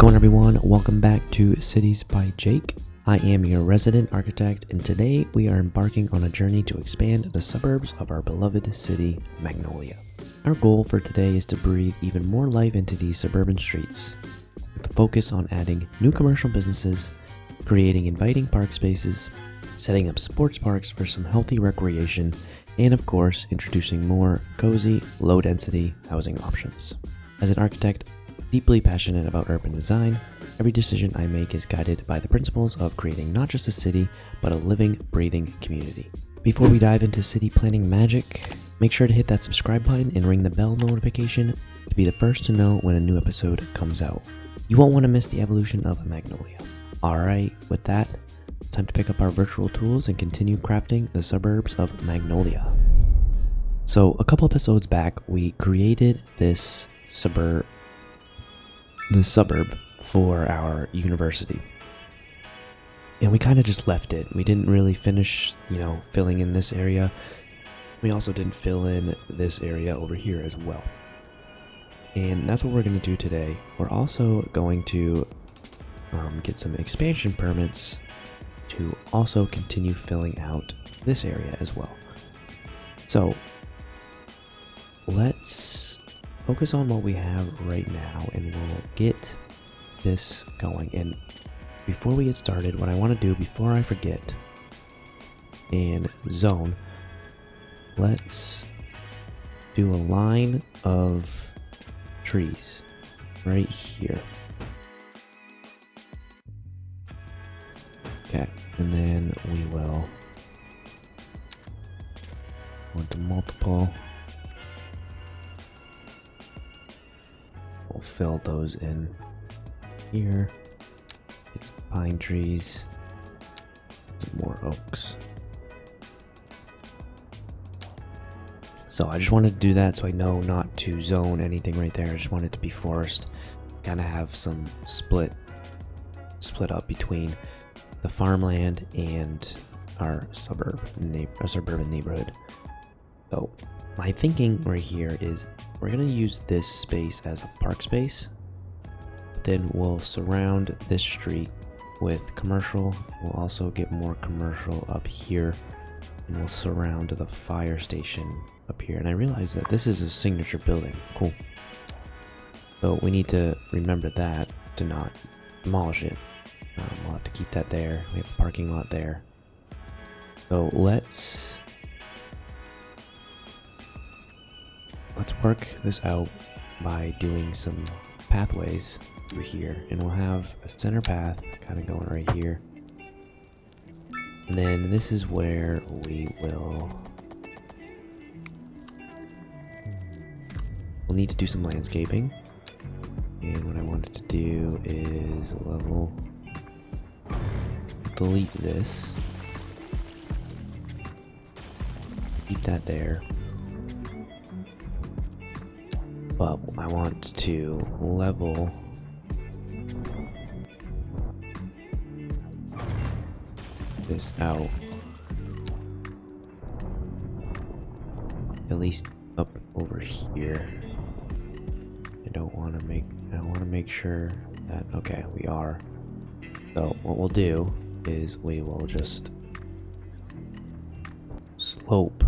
going, everyone? Welcome back to Cities by Jake. I am your resident architect, and today we are embarking on a journey to expand the suburbs of our beloved city, Magnolia. Our goal for today is to breathe even more life into these suburban streets, with a focus on adding new commercial businesses, creating inviting park spaces, setting up sports parks for some healthy recreation, and of course, introducing more cozy, low-density housing options. As an architect deeply passionate about urban design, every decision I make is guided by the principles of creating not just a city, but a living, breathing community. Before we dive into city planning magic, make sure to hit that subscribe button and ring the bell notification to be the first to know when a new episode comes out. You won't want to miss the evolution of Magnolia. Alright, with that, time to pick up our virtual tools and continue crafting the suburbs of Magnolia. So a couple episodes back, we created this suburb for our university, and we kind of just left it. We didn't really finish, filling in this area. We also didn't fill in this area over here as well, and that's what we're going to do today. We're also going to get some expansion permits to also continue filling out this area as well. So let's focus on what we have right now, and we'll get this going. And before we get started, what I want to do before I forget, and zone, let's do a line of trees right here. Okay, and then we will want to multiple. We'll fill those in here. Get some pine trees, some more oaks. So I just wanted to do that so I know not to zone anything right there. I just want it to be forest, kind of have some split up between the farmland and our suburban neighborhood. So my thinking right here is we're going to use this space as a park space. Then we'll surround this street with commercial. We'll also get more commercial up here, and we'll surround the fire station up here. And I realize that this is a signature building. Cool. So we need to remember that to not demolish it. We'll have to keep that there. We have a parking lot there. So let's work this out by doing some pathways through here, and we'll have a center path kind of going right here, and then this is where we'll need to do some landscaping. And what I wanted to do is delete this, keep that there. But I want to level this out, at least up over here. I want to make sure that, okay, we are. So what we'll do is we will just slope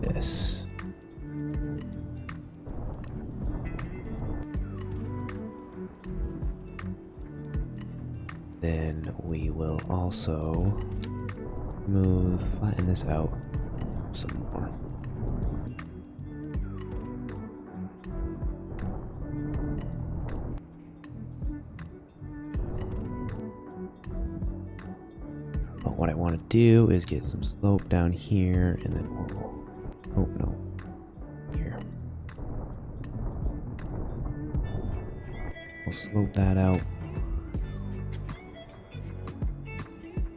this. Then we will also flatten this out some more. But what I want to do is get some slope down here, and then here. We'll slope that out.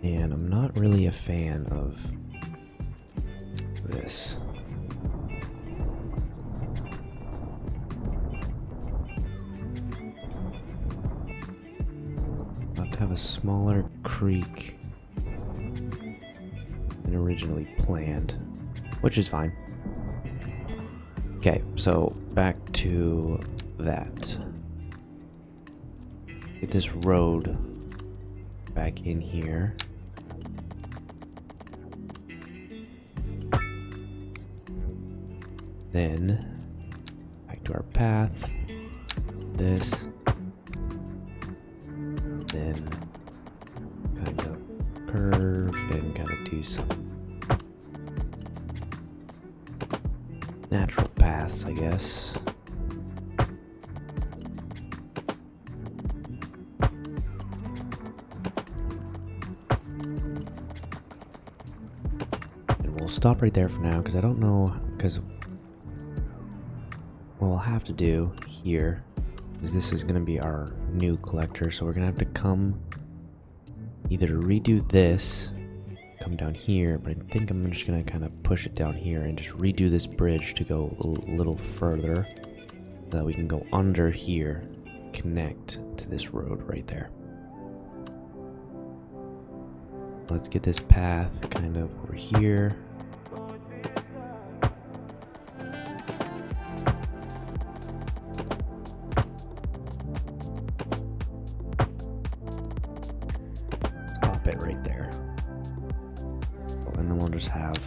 And I'm not really a fan of this. I'll have to have a smaller creek than originally planned, which is fine. Okay, so back to that. get this road back in here. Then back to our path. This. Then kind of curve and kind of do some natural paths, I guess. And we'll stop right there for now because I don't know, because what we'll have to do here is this is going to be our new collector, so we're going to have to come either redo this, come down here, but I think I'm just going to kind of push it down here and just redo this bridge to go a little further so that we can go under here, connect to this road right there. Let's get this path kind of over here. It right there, and then we'll just have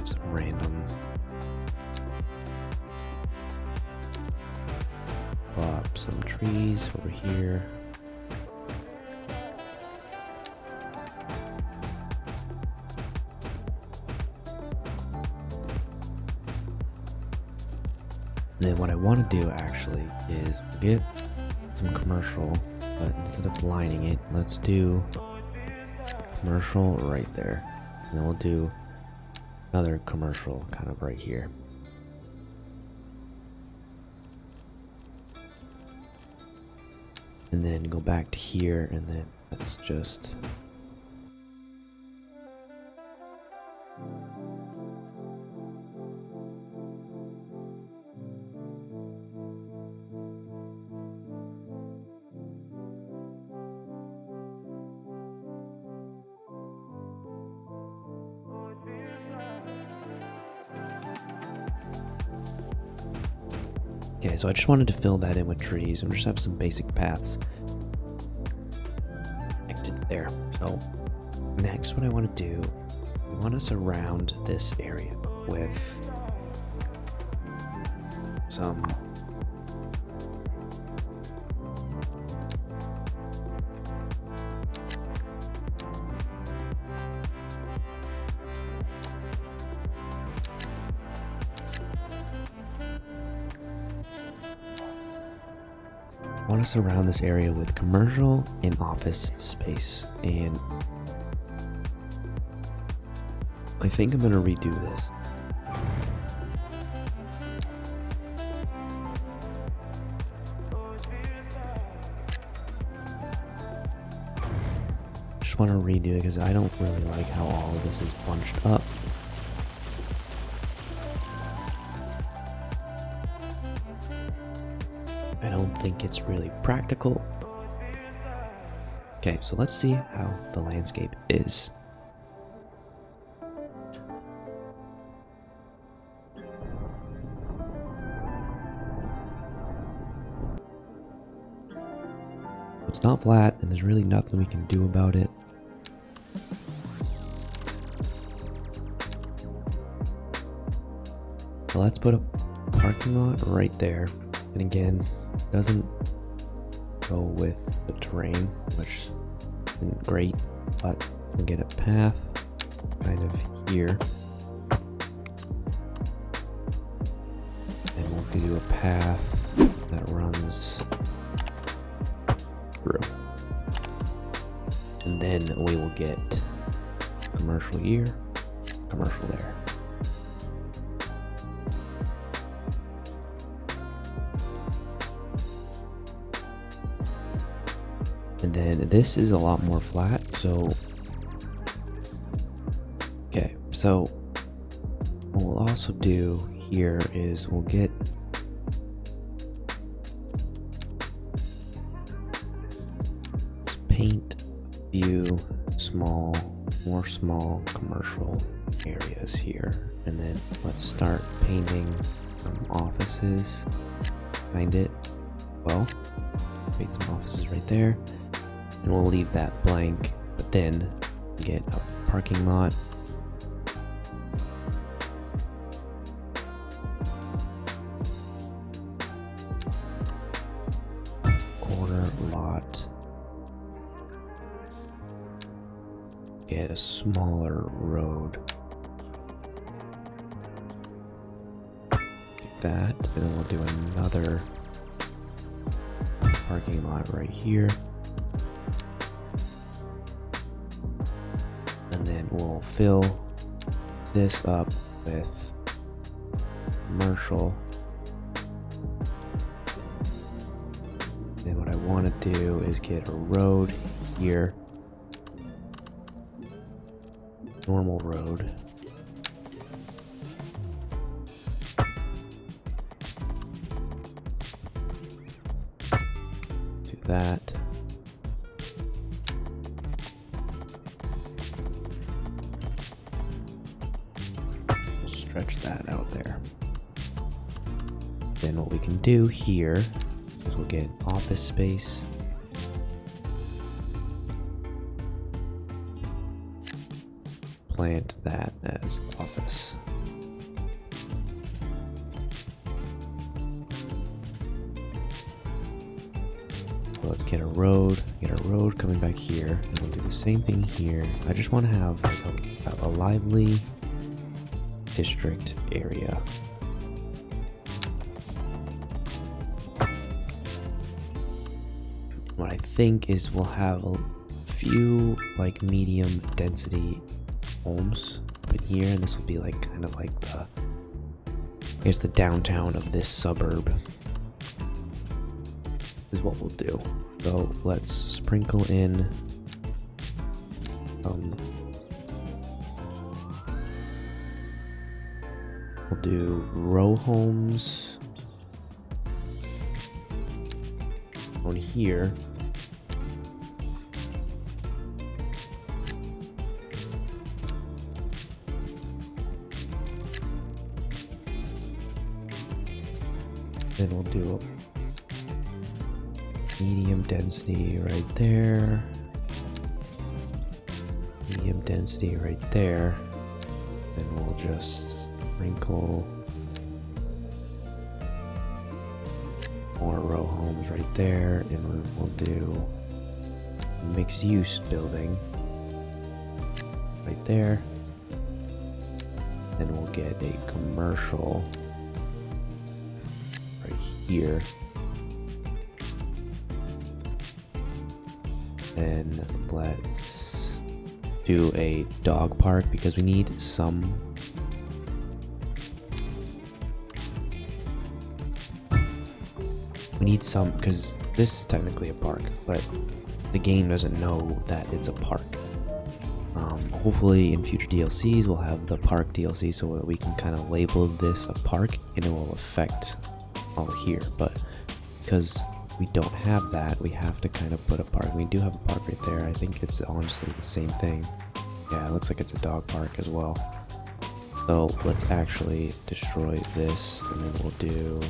some random plop some trees over here. And then what I want to do actually is get some commercial, but instead of lining it, let's do commercial right there. And then we'll do another commercial kind of right here. And then go back to here, and then let's just okay, so I just wanted to fill that in with trees and just have some basic paths connected there. So next what I want to do, I want to surround this area with some I want to surround this area with commercial and office space, and I think I'm going to redo this. Just want to redo it because I don't really like how all of this is bunched up. I don't think it's really practical. Okay, so let's see how the landscape is. It's not flat, and there's really nothing we can do about it. So let's put a parking lot right there. And again, doesn't go with the terrain, which isn't great, but we'll get a path kind of here. And we'll do a path that runs through. And then we will get commercial here, commercial there. And then this is a lot more flat, so okay, so what we'll also do here is we'll get paint a few more small commercial areas here. And then let's start painting some offices behind it. Well, paint some offices right there. And we'll leave that blank, but then get a parking lot. Corner lot. Get a smaller road. Like that, and then we'll do another parking lot right here. And then we'll fill this up with commercial. And what I want to do is get a road here. Normal road. Do that. We'll stretch that out there. Then what we can do here is we'll get office space. Plant that as office. So let's get a road coming back here, and we'll do the same thing here. I just want to have like a lively district area. What I think is we'll have a few like medium density homes in here, and this will be like kind of like the, I guess, the downtown of this suburb is what we'll do. So let's sprinkle in we'll do row homes on here. Then we'll do a medium density right there. Medium density right there. Then we'll just sprinkle more row homes right there. And we'll do a mixed use building right there. Then we'll get a commercial here. Then let's do a dog park because we need some because this is technically a park, but the game doesn't know that it's a park. Hopefully in future DLCs we'll have the park DLC so that we can kind of label this a park and it will affect all here, but because we don't have that, we have to kind of put a park. We do have a park right there. I think it's honestly the same thing. Yeah, it looks like it's a dog park as well. So let's actually destroy this, and then we'll do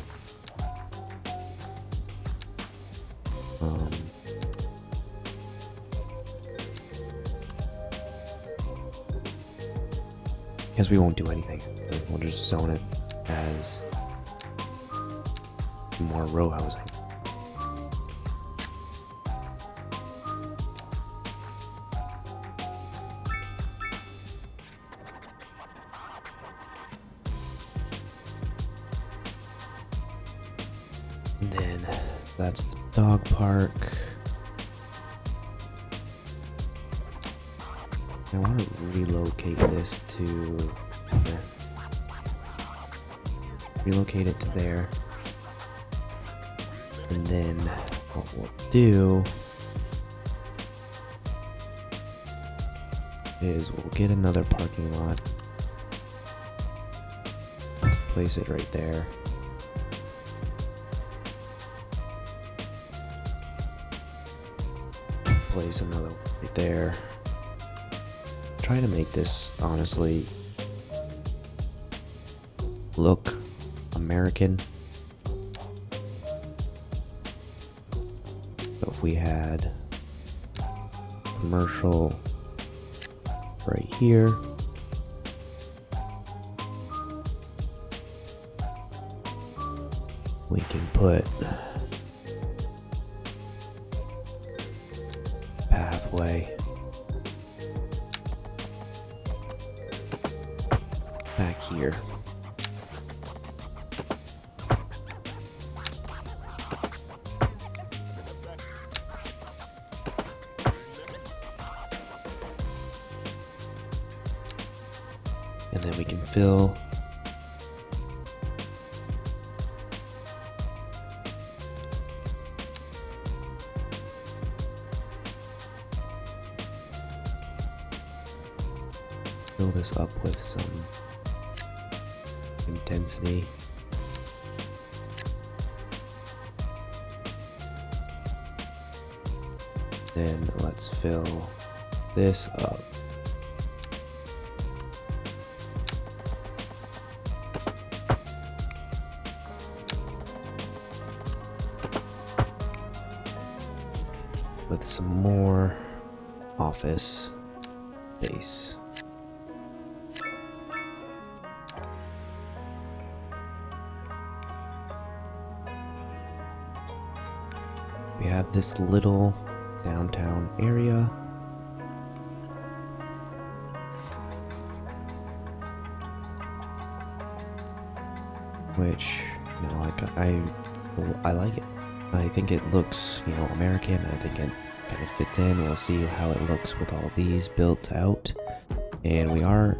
guess we won't do anything. We'll just zone it as more row housing. And then that's the dog park. I want to relocate this to there. Relocate it to there. And then what we'll do is we'll get another parking lot. Place it right there. Place another right there. trying to make this honestly look American. So if we had commercial right here, we can put pathway back here. And then we can fill this up with some intensity. Then let's fill this up. With some more office space. We have this little downtown area. Which, you know, I like it. I think it looks, you know, American. I think it kind of fits in. We'll see how it looks with all these built out. And we are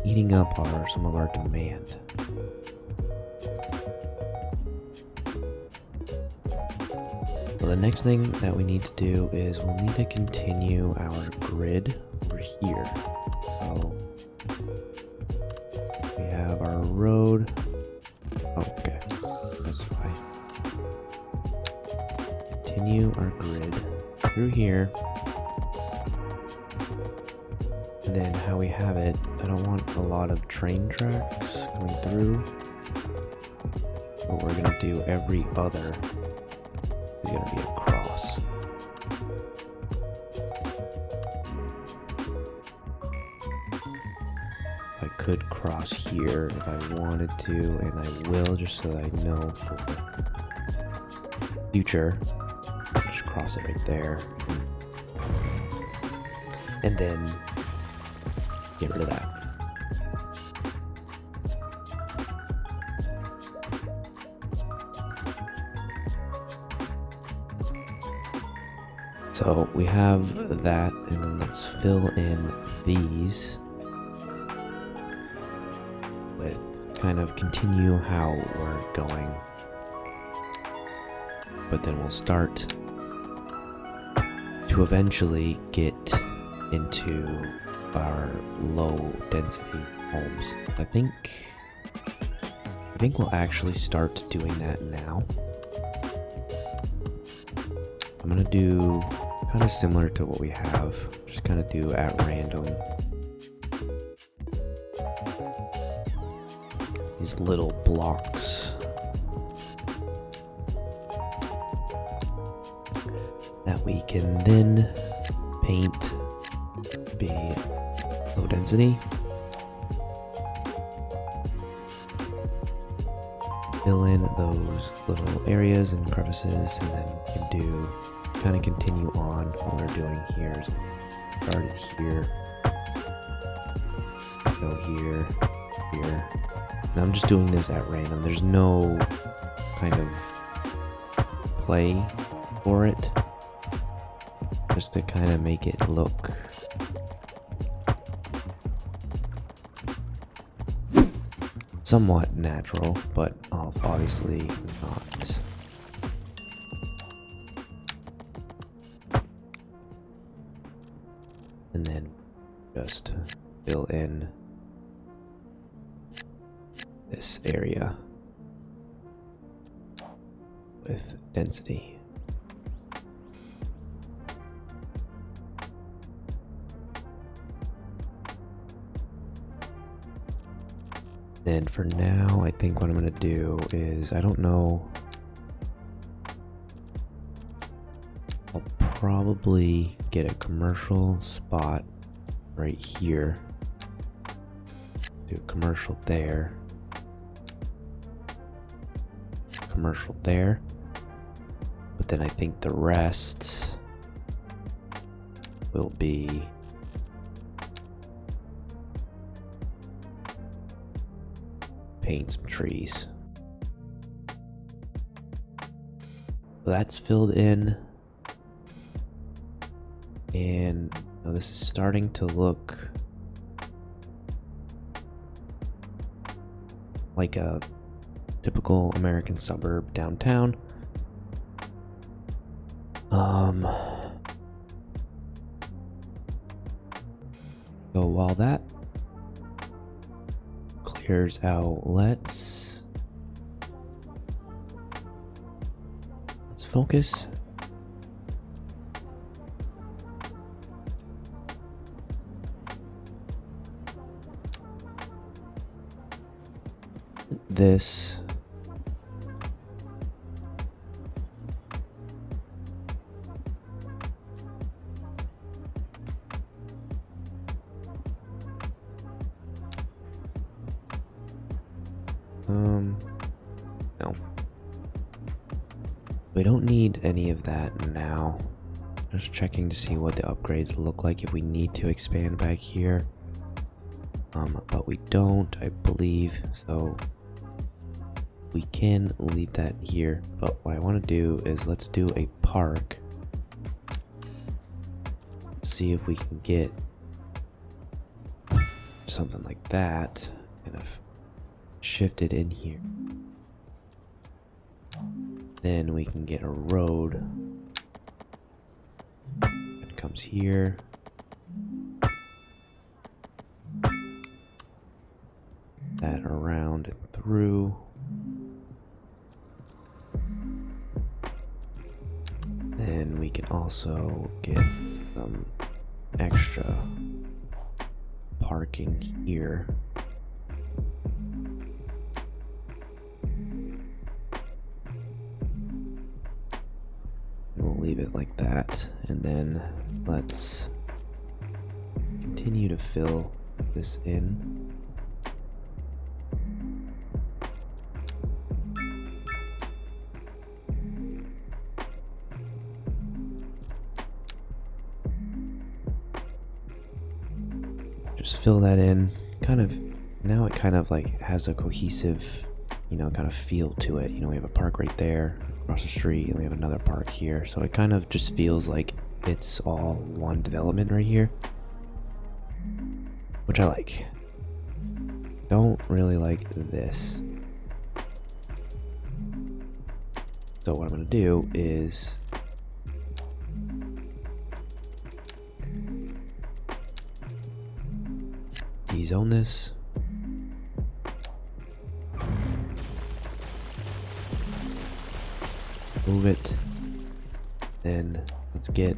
eating up some of our demand. Well, the next thing that we need to do is we'll need to continue our grid over here. So we have our road. Oh, okay, that's fine. Continue our grid through here. And then how we have it, I don't want a lot of train tracks coming through. What we're gonna do every other is gonna be a cross. I could cross here if I wanted to, and I will just so that I know for future. Just cross it right there. And then get rid of that. So we have that, and then let's fill in these with kind of continue how we're going. But then we'll start to eventually get into our low density homes. I think we'll actually start doing that now. I'm gonna do kind of similar to what we have, just kind of do at random these little blocks that we can then paint be low density. Fill in those little areas and crevices, and then we can do kind of continue on what we're doing here. So start it here, go here, here. And I'm just doing this at random. There's no kind of play for it, just to kind of make it look somewhat natural, but obviously not. And then just fill in this area with density. Then for now, I think what I'm gonna do is, I don't know, I'll probably get a commercial spot right here. Do a commercial there. Commercial there. But then I think the rest will be paint some trees. So that's filled in, and now this is starting to look like a typical American suburb downtown. So while that clears out, let's focus. This no. We don't need any of that now. Just checking to see what the upgrades look like if we need to expand back here. But we don't, I believe, so we can leave that here. But what I want to do is let's do a park. See if we can get something like that kind of shifted in here. Then we can get a road that comes here. That around and through. Then we can also get some extra parking here. We'll leave it like that, and then let's continue to fill this in. Just fill that in, kind of, now it kind of like has a cohesive, kind of feel to it. We have a park right there across the street, and we have another park here, so it kind of just feels like it's all one development right here, which I like. Don't really like this. So what I'm gonna do is dezone this. Move it. Then let's get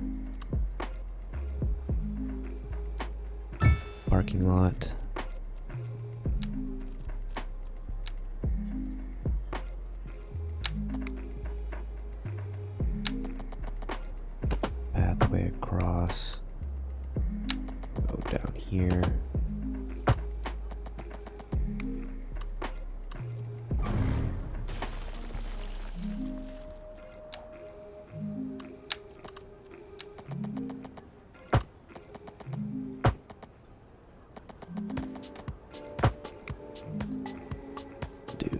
parking lot. Pathway across. Go down here.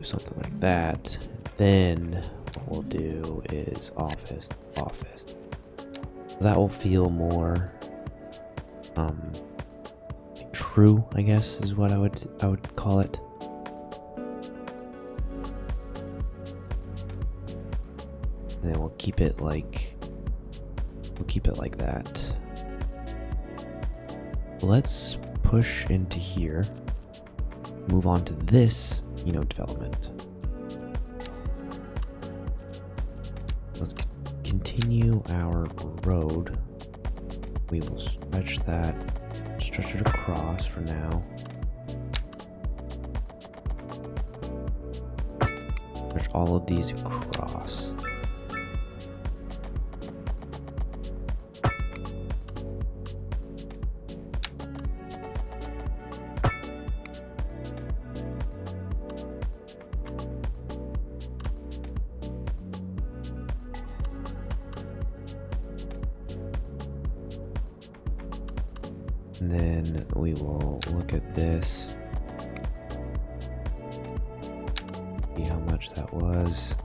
Something like that. Then what we'll do is office. That will feel more true, I guess, is what I would call it. And then we'll keep it like that. Let's push into here. Move on to this development. Let's continue our road. We will stretch it across for now. all of these across. And then we will look at this, see how much that was.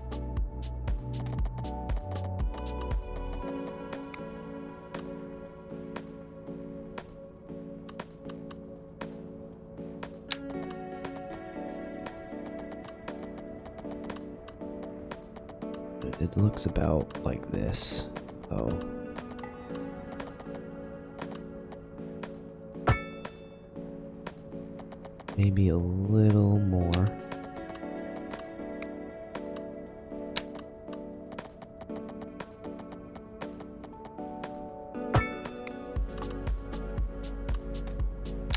It looks about like this, so maybe a little more.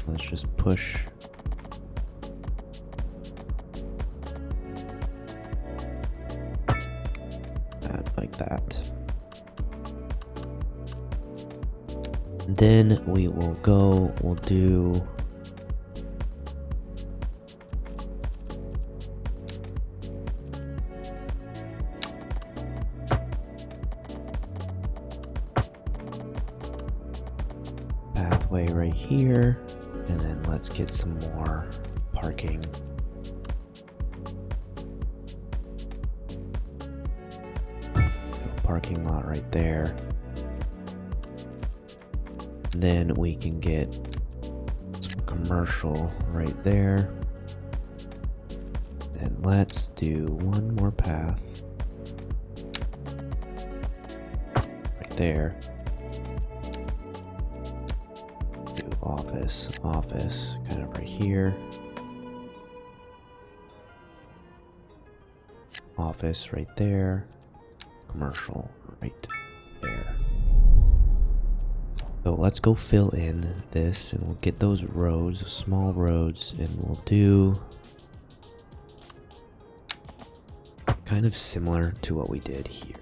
Let's just push. That like that. Then we will go, we'll do pathway right here, and then let's get some more parking. Parking lot right there. Then we can get some commercial right there. And let's do one more path right there. Do office, kind of right here. Office right there. Commercial right there. So let's go fill in this, and we'll get those roads, small roads, and we'll do kind of similar to what we did here.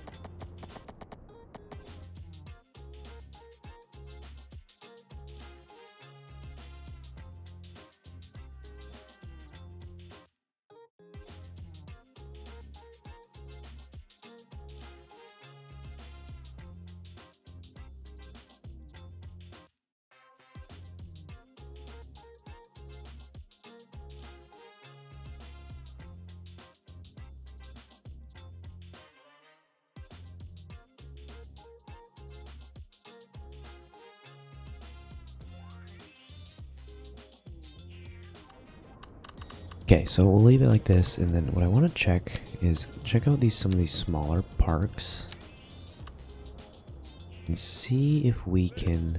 Okay, so we'll leave it like this, and then what I want to check is check out some of these smaller parks and see if we can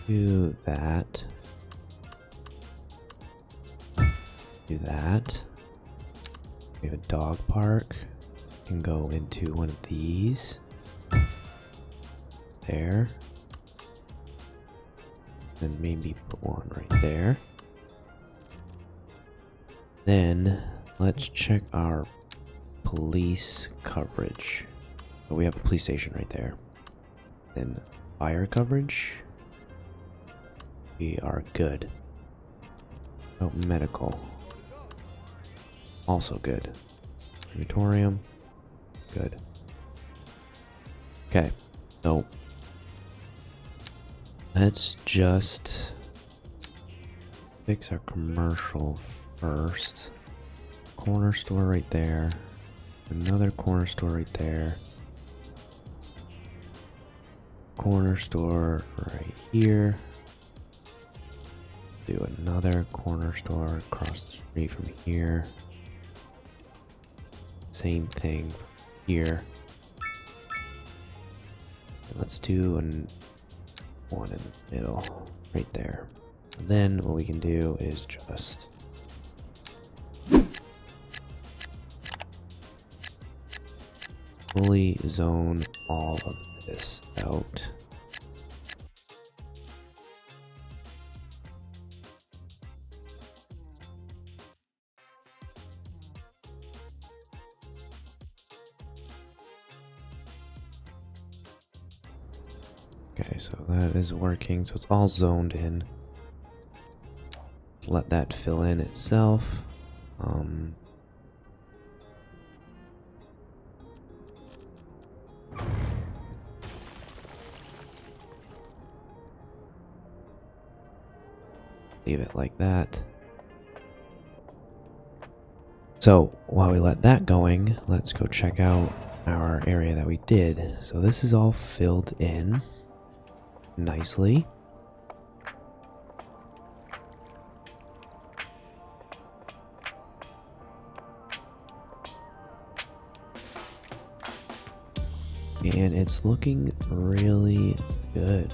do that. Do that. We have a dog park. Can go into one of these. There. Then maybe put one right there. Then let's check our police coverage. So we have a police station right there. Then fire coverage. We are good. Oh, medical. Also good. Crematorium. Good. Okay. So let's just fix our commercial first. Corner store right there. Another corner store right there. Corner store right here. Do another corner store across the street from here. Same thing here. And let's do one in the middle right there. And then what we can do is just fully zone all of this out. Okay, so that is working. So it's all zoned in. Let that fill in itself. Leave it like that. So while we let that going, let's go check out our area that we did. So this is all filled in nicely. And it's looking really good.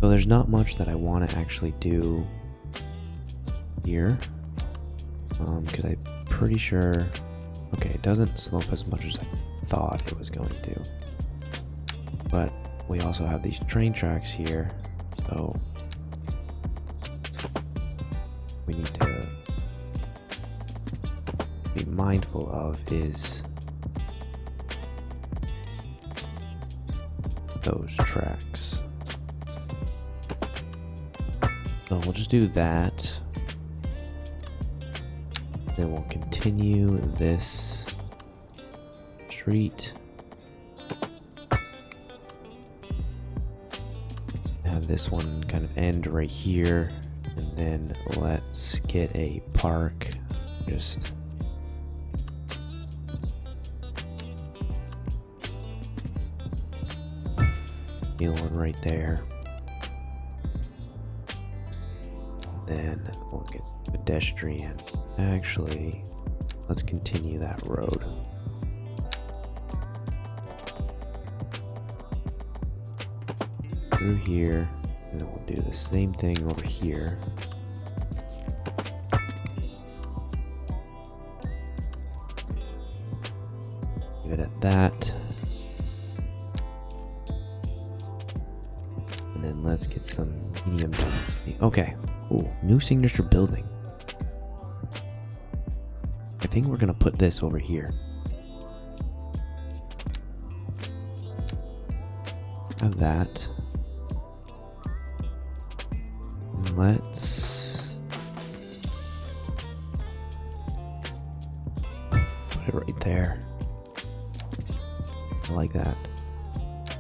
So there's not much that I want to actually do here. Because I'm pretty sure... Okay, it doesn't slope as much as I thought it was going to. But we also have these train tracks here. So we need to be mindful of is those tracks. So we'll just do that. Then we'll continue this street. Have this one kind of end right here. And then let's get a park. Just one right there. Then we'll get pedestrian. Actually, let's continue that road. Through here, and then we'll do the same thing over here. Leave it at that. And then let's get some medium density. Okay, cool. New signature building. I think we're gonna put this over here. Have that. And let's put it right there. I like that.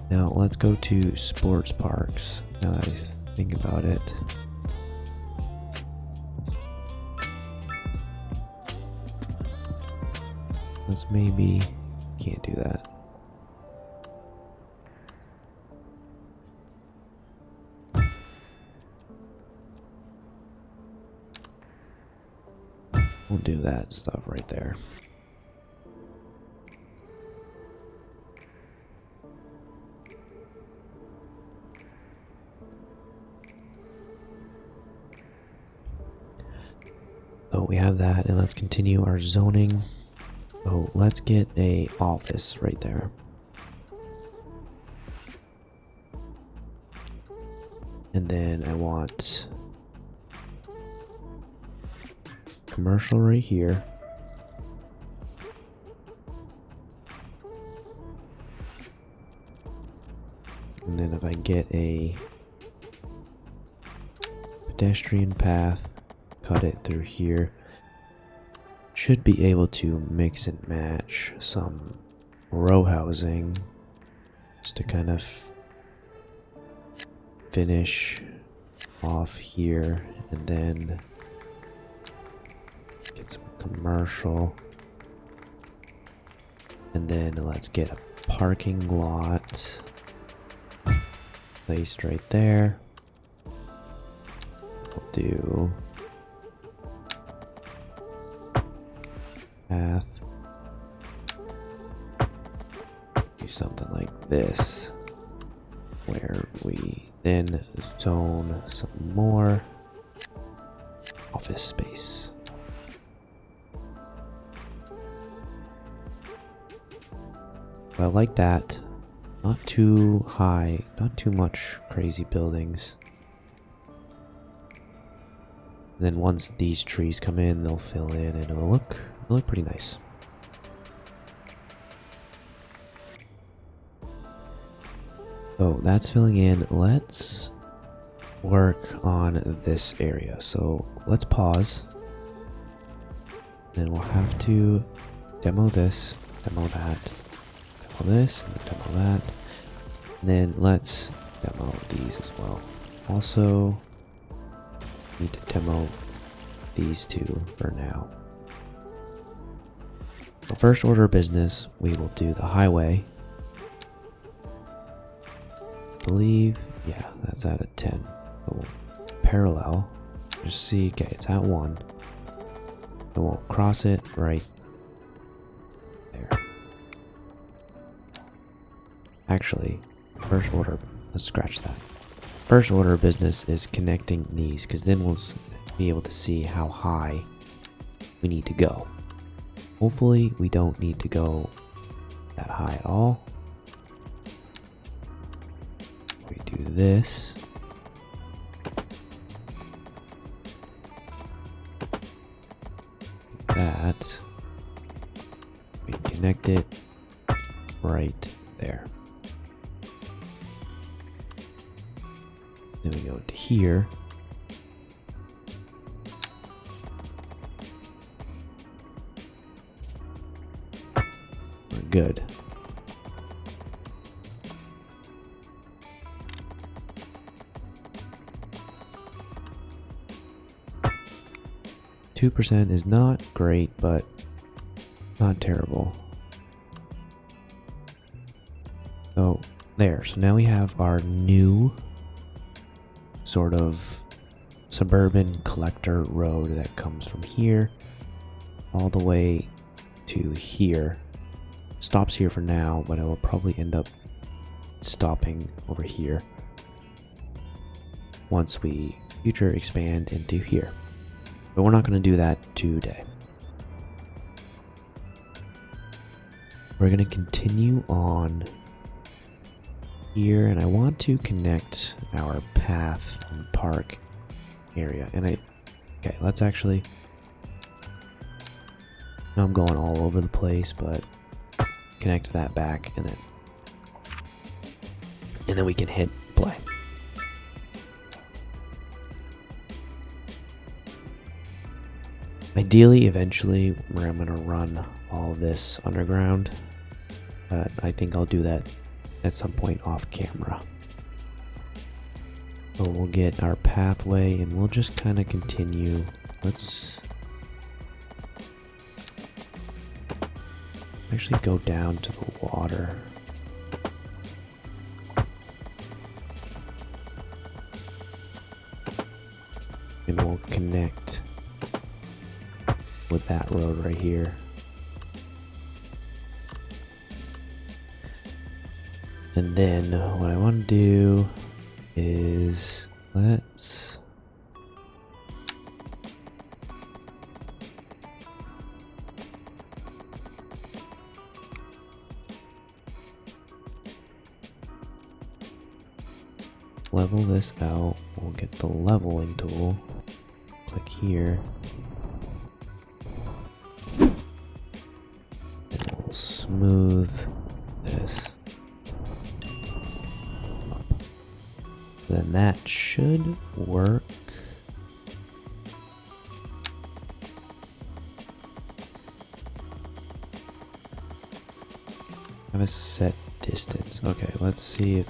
Now let's go to sports parks. Now that I think about it. Let's maybe... Can't do that. We'll do that stuff right there. So we have that, and let's continue our zoning. So let's get a office right there. And then I want commercial right here. And then if I get a pedestrian path, cut it through here, should be able to mix and match some row housing just to kind of finish off here, and then get some commercial, and then let's get a parking lot placed right there. We'll do path. Do something like this, where we then zone some more office space. I like that. Not too high, not too much crazy buildings. And then once these trees come in, they'll fill in and it'll look pretty nice. So that's filling in. Let's work on this area. So let's pause. Then we'll have to demo this, demo that, demo this, and demo that. And then let's demo these as well. Also, need to demo these two for now. So first order of business, we will do the highway. I believe, yeah, that's at a 10. So we'll parallel, just see, okay, it's at 1. So we'll cross it right there. Actually, first order, let's scratch that. First order of business is connecting these, because then we'll be able to see how high we need to go. Hopefully we don't need to go that high at all. We do this. That. We connect it right there. Then we go to here. We're good. %2 is not great, but not terrible. So there. So now we have our new sort of suburban collector road that comes from here all the way to here. Stops here for now, but it will probably end up stopping over here once we future expand into here. But we're not going to do that today. We're going to continue on here, and I want to connect our path and park area. And okay, let's actually, now I'm going all over the place, but connect that back, and then we can hit play. Ideally, eventually, where I'm going to run all this underground, but I think I'll do that at some point off camera. So we'll get our pathway and we'll just kind of continue. Let's actually go down to the water. And we'll connect with that road right here. And then what I want to do is let's level this out. We'll get the leveling tool. Click here. Smooth this up. Then that should work. Have a set distance. Okay, let's see if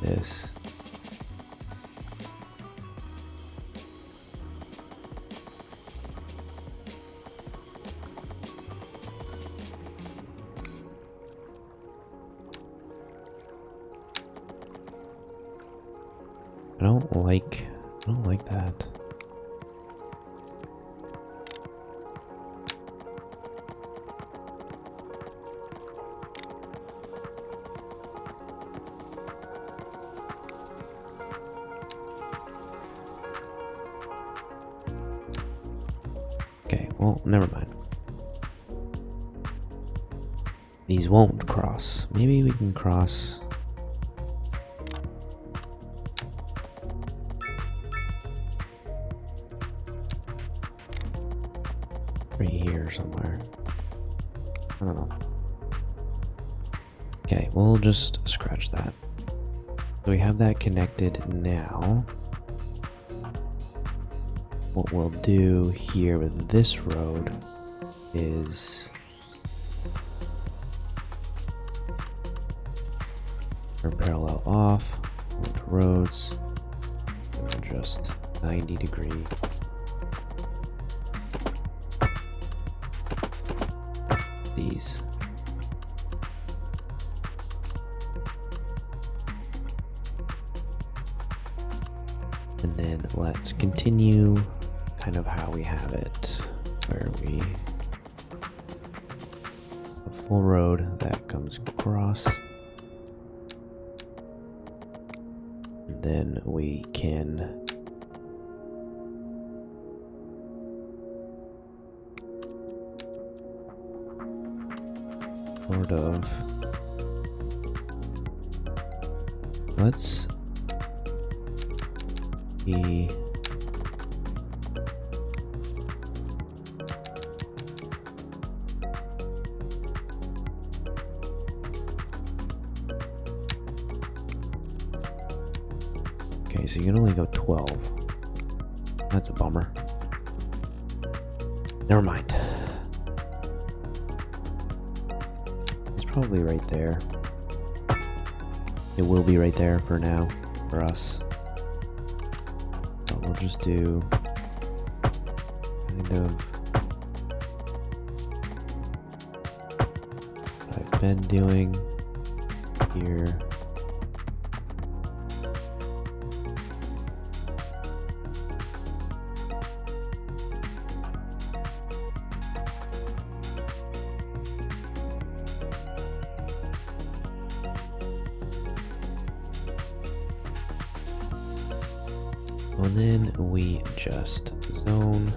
this. I don't like that. Okay, well, never mind. These won't cross. Maybe we can cross. Right here somewhere. I don't know. Okay, we'll just scratch that. So we have that connected now. What we'll do here with this road is turn parallel off, with roads, and just 90-degree. These. And then let's continue kind of how we have it, where we have a full road that comes across. And then we can sort of, let's see. Okay, so you can only go 12. That's a bummer. Never mind. It's probably right there. It will be right there for now, for us. So we'll just do kind of what I've been doing here. And then we just zone.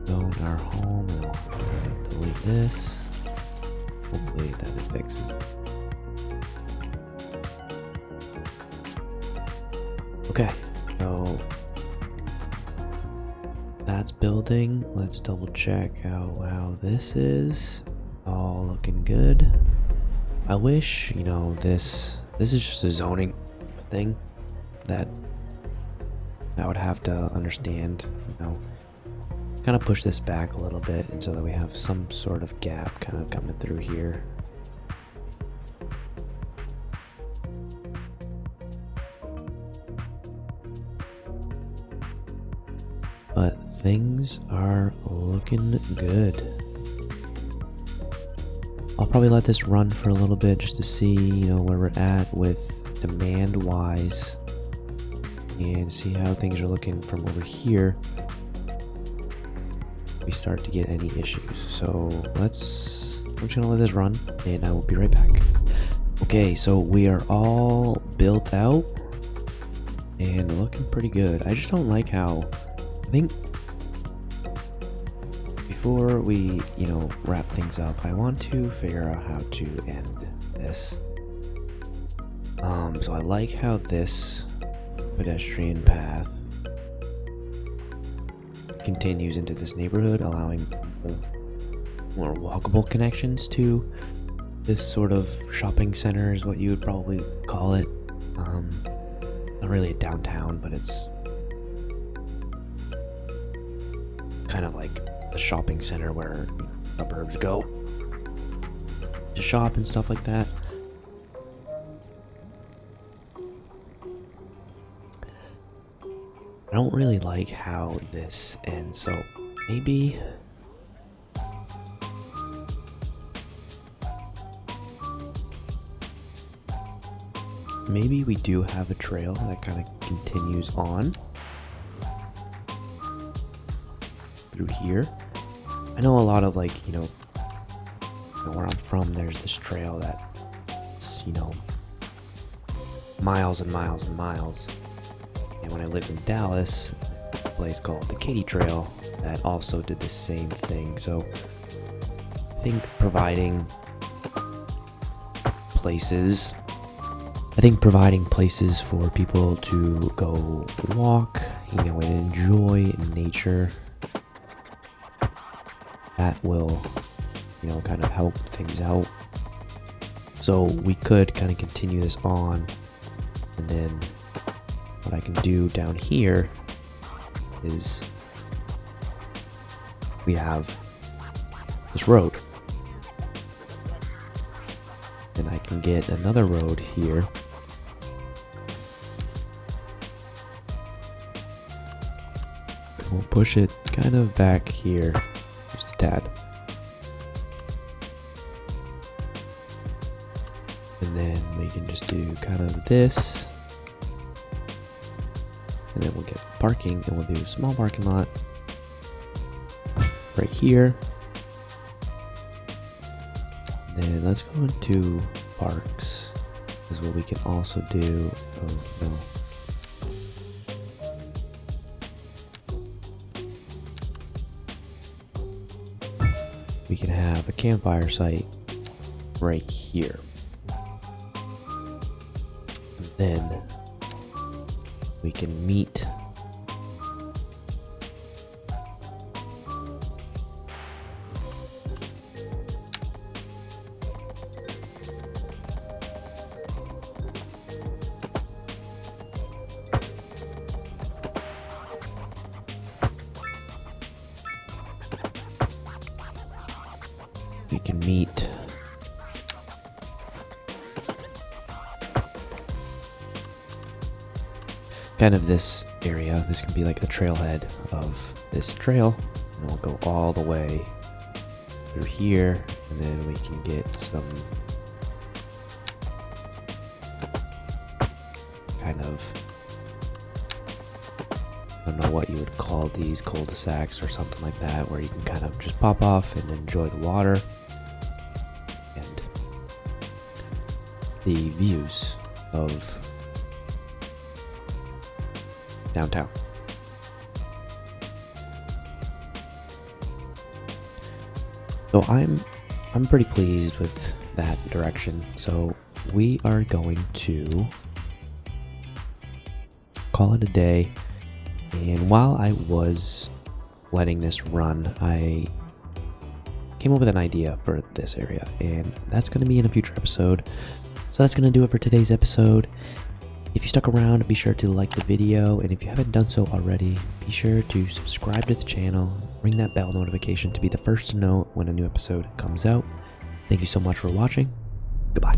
Zone our home, and we'll delete this. Hopefully that fixes it. Okay, so that's building. Let's double check how this is. All looking good. I wish, you know, this is just a zoning thing that I would have to understand, you know, kind of push this back a little bit and so that we have some sort of gap kind of coming through here. But things are looking good. I'll probably let this run for a little bit just to see, you know, where we're at with demand wise and see how things are looking from over here. We start to get any issues. So I'm just gonna let this run and I will be right back. Okay, so we are all built out and looking pretty good. I just don't like how, I think before we, you know, wrap things up, I want to figure out how to end this. So I like how this pedestrian path continues into this neighborhood, allowing more walkable connections to this sort of shopping center is what you would probably call it. Not really a downtown, but it's kind of like the shopping center where suburbs go to shop and stuff like that. I don't really like how this ends, so maybe we do have a trail that kind of continues on through here. I know a lot of, like, you know, where I'm from, there's this trail that's, you know, miles and miles and miles. And when I lived in Dallas, a place called the Katy Trail that also did the same thing. So I think providing places I think providing places for people to go walk, and enjoy nature, that will, kind of help things out. So we could kind of continue this on, and then what I can do down here is we have this road, and I can get another road here. We'll push it kind of back here just a tad, and then we can just do kind of this, and then we'll get parking, and we'll do a small parking lot right here. And then let's go into parks, is what we can also do. Oh no. We can have a campfire site right here. And then we can meet kind of this area. This can be like the trailhead of this trail, and we'll go all the way through here, and then we can get some kind of, I don't know what you would call these, cul-de-sacs or something like that, where you can kind of just pop off and enjoy the water and the views of downtown. So I'm pretty pleased with that direction. So we are going to call it a day. And while I was letting this run, I came up with an idea for this area, and that's going to be in a future episode. So that's going to do it for today's episode. If you stuck around, be sure to like the video, and if you haven't done so already, be sure to subscribe to the channel, ring that bell notification to be the first to know when a new episode comes out. Thank you so much for watching. Goodbye.